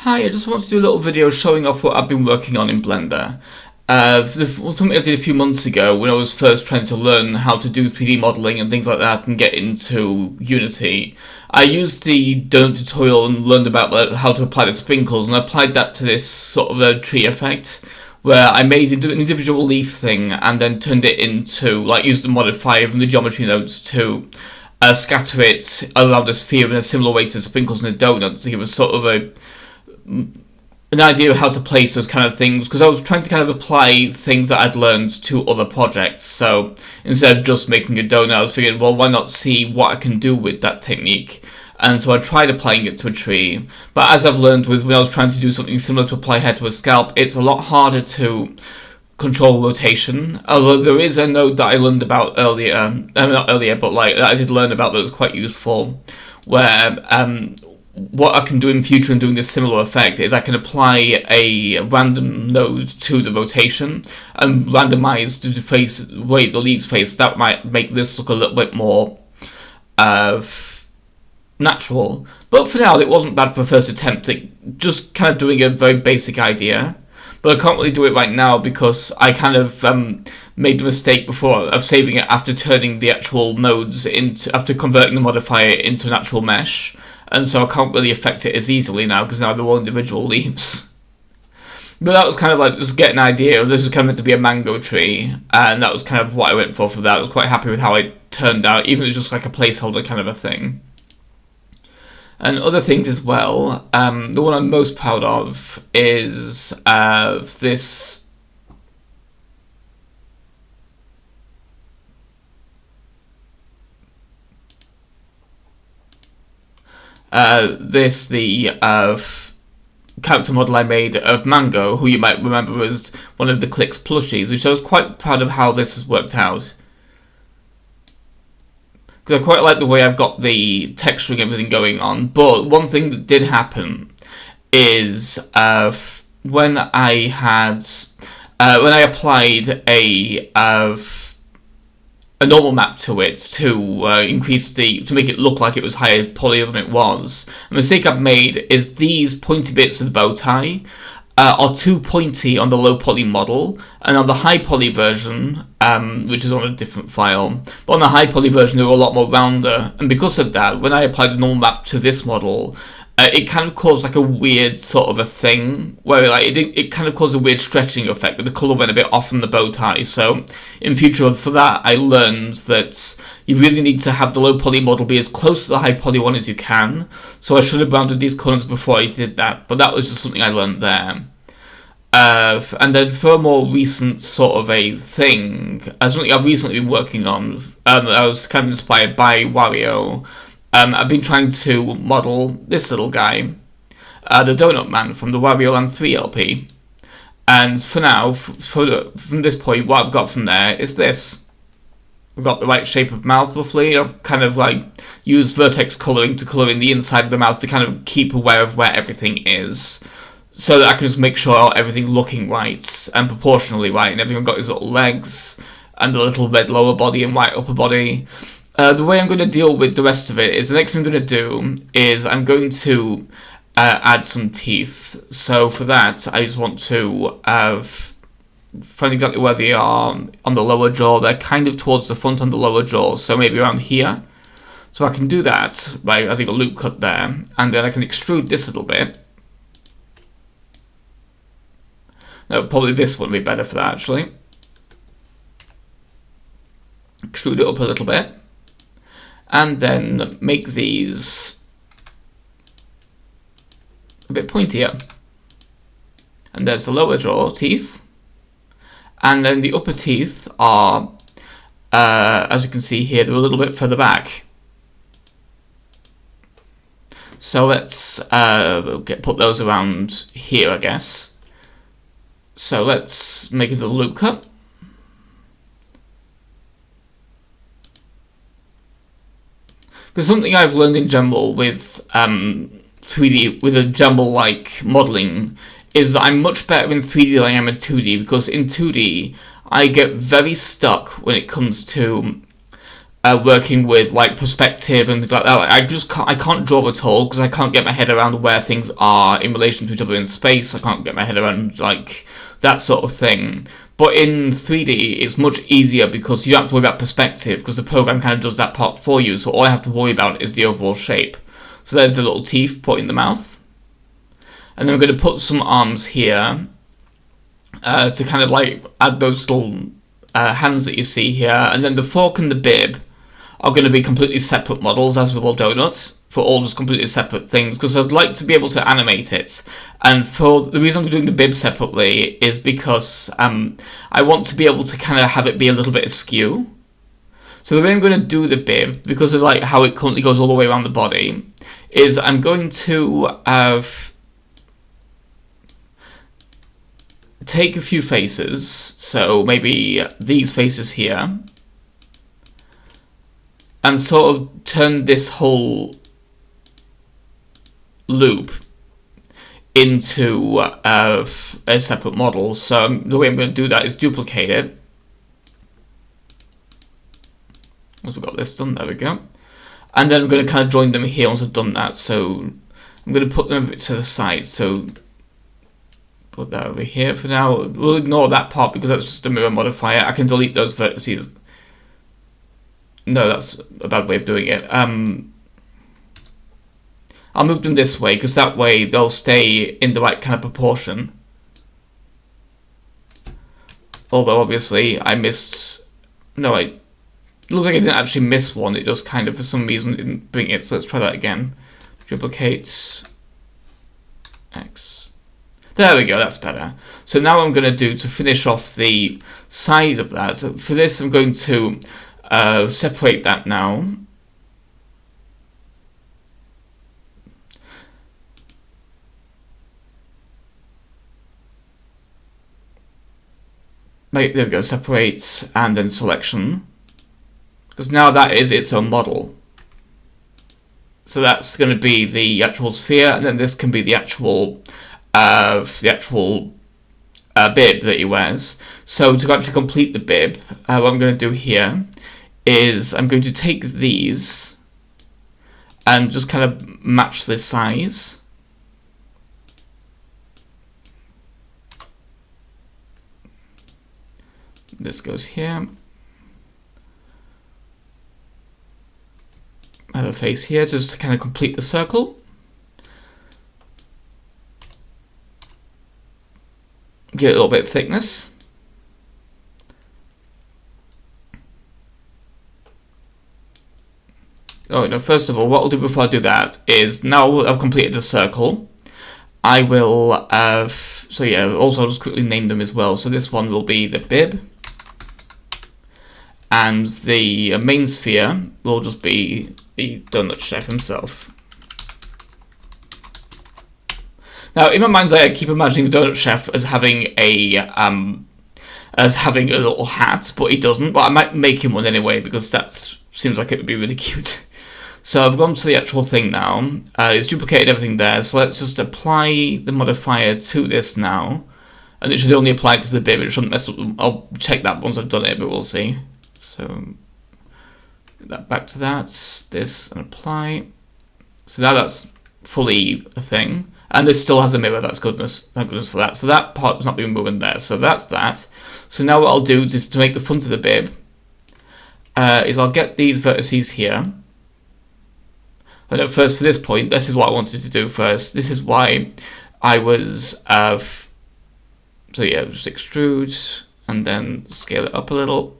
Hi, I just want to do a little video showing off what I've been working on in Blender. Something I did a few months ago when I was first trying to learn how to do 3D modeling and things like that and get into Unity. I used the donut tutorial and learned about how to apply the sprinkles, and I applied that to this sort of a tree effect where I made an individual leaf thing and then turned it into, used the modifier from the geometry nodes to scatter it around a sphere in a similar way to sprinkles in a donut. So it was sort of an idea of how to place those kind of things, because I was trying to kind of apply things that I'd learned to other projects. So instead of just making a donut, I was figuring, well, why not see what I can do with that technique? And so I tried applying it to a tree, but as I've learned when I was trying to do something similar to apply hair to a scalp, it's a lot harder to control rotation. Although there is a node that I learned about earlier, not earlier, but that I did learn about that was quite useful, where what I can do in future in doing this similar effect is I can apply a random node to the rotation and randomize the way the leaves face. That might make this look a little bit more natural. But for now, it wasn't bad for a first attempt. Just kind of doing a very basic idea. But I can't really do it right now because I kind of made the mistake before of saving it after turning the actual nodes after converting the modifier into an actual mesh. And so I can't really affect it as easily now because now they're all individual leaves. But that was kind of just get an idea of this was kind of meant to be a mango tree, and that was kind of what I went for that. I was quite happy with how it turned out, even if it was just like a placeholder kind of a thing. And other things as well, the one I'm most proud of is this character model I made of Mango, who you might remember was one of the Clicks plushies, which I was quite proud of how this has worked out. Because I quite like the way I've got the texturing and everything going on, but one thing that did happen is when I applied a normal map to it to make it look like it was higher poly than it was. A mistake I've made is these pointy bits of the bow tie are too pointy on the low poly model, and on the high poly version, which is on a different file, but on the high poly version they were a lot more rounder, and because of that, when I applied a normal map to this model, it kind of caused a weird sort of a thing where it kind of caused a weird stretching effect, that the colour went a bit off on the bow tie. So in future for that I learned that you really need to have the low poly model be as close to the high poly one as you can. So I should have rounded these corners before I did that, but that was just something I learned there. And then for a more recent sort of a thing, something I've recently been working on, I was kind of inspired by Wario. I've been trying to model this little guy, the Donut Man from the Wario Land 3 LP. And for now, from this point, what I've got from there is this. I've got the right shape of mouth roughly. I've kind of used vertex colouring to colour in the inside of the mouth to kind of keep aware of where everything is, so that I can just make sure everything's looking right and proportionally right, and everyone got his little legs and a little red lower body and white upper body. The way I'm going to deal with the rest of it is, the next thing I'm going to do is I'm going to add some teeth. So for that, I just want to find exactly where they are on the lower jaw. They're kind of towards the front on the lower jaw, so maybe around here. So I can do that by adding a loop cut there, and then I can extrude this a little bit. No, probably this would be better for that, actually. Extrude it up a little bit. And then make these a bit pointier. And there's the lower jaw teeth. And then the upper teeth are, as you can see here, they're a little bit further back. So let's put those around here, I guess. So let's make it a loop cut. Because something I've learned in general with 3D, with a general modeling, is that I'm much better in 3D than I am in 2D, because in 2D I get very stuck when it comes to working with like perspective and things like that. Like, I can't draw at all because I can't get my head around where things are in relation to each other in space. I can't get my head around like that sort of thing. But in 3D, it's much easier because you don't have to worry about perspective because the program kind of does that part for you. So all I have to worry about is the overall shape. So there's the little teeth put in the mouth. And then I'm going to put some arms here to kind of like add those little hands that you see here. And then the fork and the bib are going to be completely separate models, as with all donuts, for all just completely separate things, because I'd like to be able to animate it. And for the reason I'm doing the bib separately is because I want to be able to kind of have it be a little bit askew. So the way I'm going to do the bib, because of like how it currently goes all the way around the body, is I'm going to take a few faces, so maybe these faces here, and sort of turn this whole loop into a separate model. So the way I'm going to do that is duplicate it. Once we've got this done, there we go. And then I'm going to kind of join them here once I've done that. So I'm going to put them a bit to the side. So put that over here for now. We'll ignore that part because that's just a mirror modifier. I can delete those vertices. No, that's a bad way of doing it. I'll move them this way because that way they'll stay in the right kind of proportion. Although obviously I missed... No, it looks like I didn't actually miss one. It just kind of for some reason didn't bring it. So let's try that again. Duplicate X. There we go, that's better. So now what I'm going to do to finish off the side of that, so for this I'm going to separate that now. Right, there we go, separate and then selection. Because now that is its own model. So that's going to be the actual sphere, and then this can be the actual bib that he wears. So to actually complete the bib, what I'm going to do here is I'm going to take these and just kind of match the size. This goes here. Add a face here just to kind of complete the circle. Get a little bit of thickness. Oh no, first of all, what I'll do before I do that is, now I've completed the circle, I will, so yeah, also I'll just quickly name them as well. So this one will be the bib, and the main sphere will just be the donut chef himself. Now, in my mind's eye, I keep imagining the donut chef as having a little hat, but he doesn't. But I might make him one anyway because that seems like it would be really cute. So I've gone to the actual thing now. It's duplicated everything there. So let's just apply the modifier to this now, and it should only apply to the bib. It shouldn't mess up. I'll check that once I've done it, but we'll see. So get that back to that. This and apply. So now that's fully a thing. And this still has a mirror, that's goodness. Thank goodness for that. So that part has not been moving there. So that's that. So now what I'll do is to make the front of the bib, is I'll get these vertices here. But first, for this point, this is what I wanted to do first. This is why I was, so yeah, just extrude, and then scale it up a little.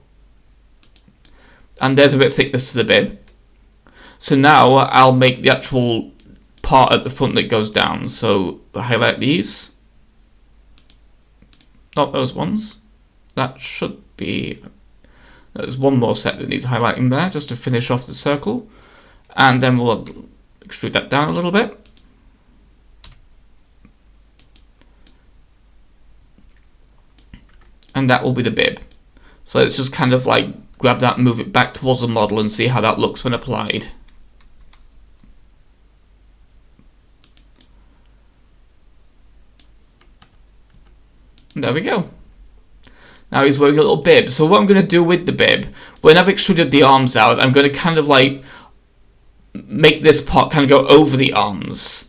And there's a bit of thickness to the bib. So now I'll make the actual part at the front that goes down. So highlight these, not those ones. That should be, there's one more set that needs highlighting there just to finish off the circle, and then we'll extrude that down a little bit. And that will be the bib. So let's just kind of like grab that and move it back towards the model and see how that looks when applied. There we go. Now he's wearing a little bib. So what I'm going to do with the bib, when I've extruded the arms out, I'm going to kind of like make this part kind of go over the arms.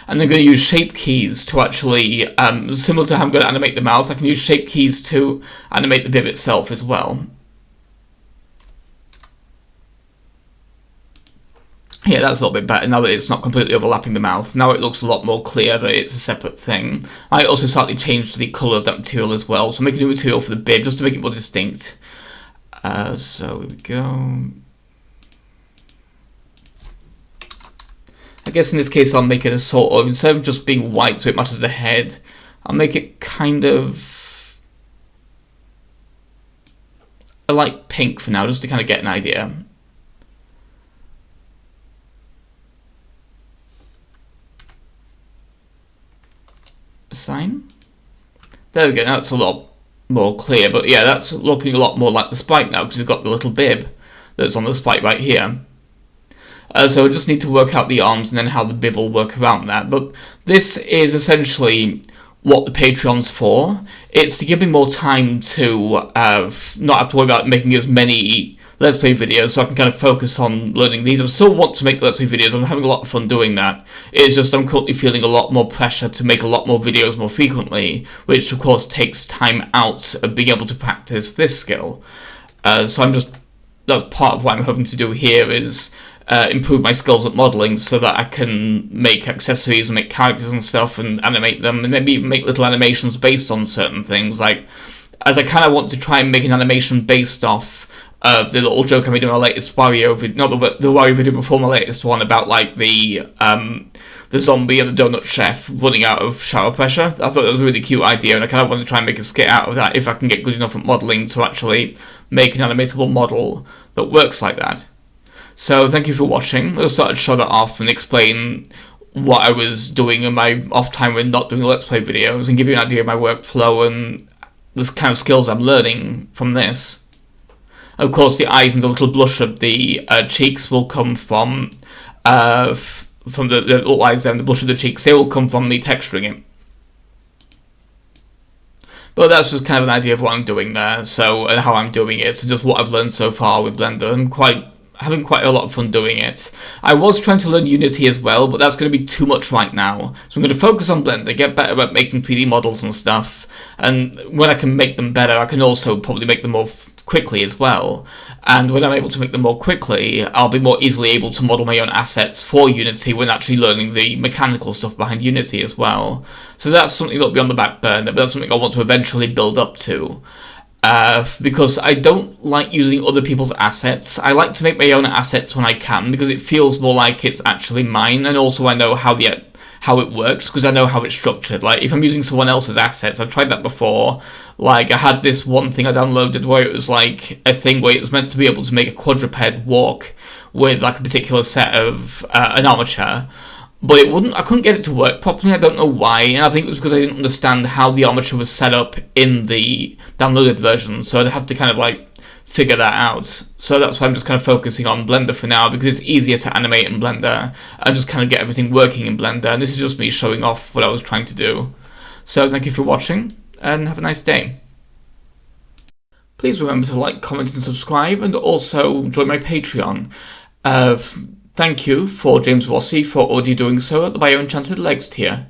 And I'm going to use shape keys to actually, similar to how I'm going to animate the mouth, I can use shape keys to animate the bib itself as well. Yeah, that's a little bit better now that it's not completely overlapping the mouth. Now it looks a lot more clear that it's a separate thing. I also slightly changed the colour of that material as well, so I'm making a new material for the bib just to make it more distinct. So here we go. I guess in this case I'll make it a sort of, instead of just being white so it matches the head, I'll make it kind of a light pink for now, just to kind of get an idea. Sign. There we go, that's a lot more clear, but yeah, that's looking a lot more like the spike now because we've got the little bib that's on the spike right here. So we just need to work out the arms and then how the bib will work around that, but this is essentially what the Patreon's for. It's to give me more time to not have to worry about making as many Let's Play videos, so I can kind of focus on learning these. I still want to make Let's Play videos, I'm having a lot of fun doing that. It's just I'm currently feeling a lot more pressure to make a lot more videos more frequently, which of course takes time out of being able to practice this skill. So that's part of what I'm hoping to do here is improve my skills at modelling so that I can make accessories and make characters and stuff and animate them, and maybe even make little animations based on certain things. Like, as I kind of want to try and make an animation based off of the little joke I made in my latest Wario video, not the Wario video before my latest one, about like the zombie and the donut chef running out of shower pressure. I thought that was a really cute idea, and I kind of want to try and make a skit out of that if I can get good enough at modelling to actually make an animatable model that works like that. So thank you for watching. I just thought I'd show that off and explain what I was doing in my off time when not doing Let's Play videos, and give you an idea of my workflow and the kind of skills I'm learning from this. Of course, the eyes and the little blush of the cheeks will come from the little eyes and the blush of the cheeks. They will come from me texturing it. But that's just kind of an idea of what I'm doing there, so, and how I'm doing it, so just what I've learned so far with Blender. I'm having quite a lot of fun doing it. I was trying to learn Unity as well, but that's going to be too much right now. So I'm going to focus on Blender, get better at making 3D models and stuff, and when I can make them better, I can also probably make them more quickly as well. And when I'm able to make them more quickly, I'll be more easily able to model my own assets for Unity when actually learning the mechanical stuff behind Unity as well. So that's something that'll be on the back burner, but that's something I want to eventually build up to. Because I don't like using other people's assets. I like to make my own assets when I can, because it feels more like it's actually mine, and also I know how it works, because I know how it's structured. Like, if I'm using someone else's assets, I've tried that before. Like, I had this one thing I downloaded where it was like a thing where it was meant to be able to make a quadruped walk with like a particular set of an armature. But I couldn't get it to work properly. I don't know why, and I think it was because I didn't understand how the armature was set up in the downloaded version, so I'd have to kind of like figure that out. So that's why I'm just kind of focusing on Blender for now, because it's easier to animate in Blender and just kind of get everything working in Blender, and this is just me showing off what I was trying to do. So thank you for watching, and have a nice day. Please remember to like, comment and subscribe, and also join my Patreon. Thank you for James Rossi for already doing so at the Bio Enchanted Legs tier.